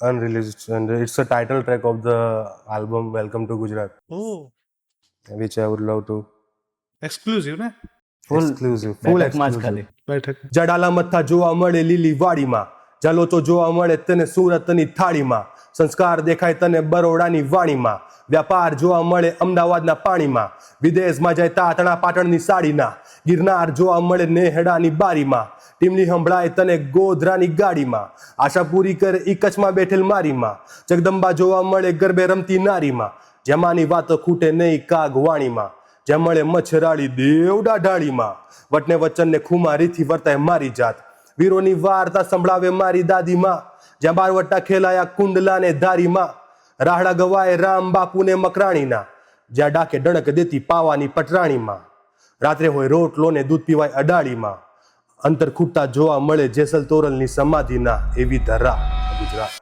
unreleased, and it's a title track of the album Welcome to Gujarat, Oh, which I would love to exclusive ને exclusive, full બેઠકમાં જ exclusive. ખાલી. બેઠક જડાલા મથા જોવા મળે લીલી વાડીમાં, જાલો તો જોવા મળે તને સુરતની થાળીમાં, સંસ્કાર દેખાય તને બરોડાની વાણીમાં, વ્યાપાર જોવા મળે અમદાવાદના પાણીમાં, વિદેશમાં જાય તાતણા પાટણની સાડીના, ગિરનાર જોવા મળે નેહડાની બારીમાં, ટીમલી સંભળાય તને ગોધરાની ગાડીમાં, આશા પૂરી કરે ઈ કચ્છમાં બેઠેલ મારીમાં, જગદંબા જોવા મળે ગરબે રમતી નારીમાં, જેમાંની વાતો ખૂટે નહીં કાગવાણીમાં, જ્યાં મળે મચ્છરાળી દેવડા ઢાળીમાં, વટને વચનને ખુમારીથી વર્તાય મારી જાત, વીરોની વાર્તા સંભળાવે મારી દાદીમાં, જ્યાં બારવટા ખેલાયા કુંડલાને ધારીમાં, રાહડા ગવાય રામ બાપુને મકરાણીના, જ્યાં ડાકે ડણક દેતી પાવાની પટરાણીમાં, રાત્રે હોય રોટલો ને દૂધ પીવાય અડાળીમાં, અંતર ખૂટતા જોવા મળે જેસલ તોરલની સમાધિના, એવી ધરા ગુજરાત.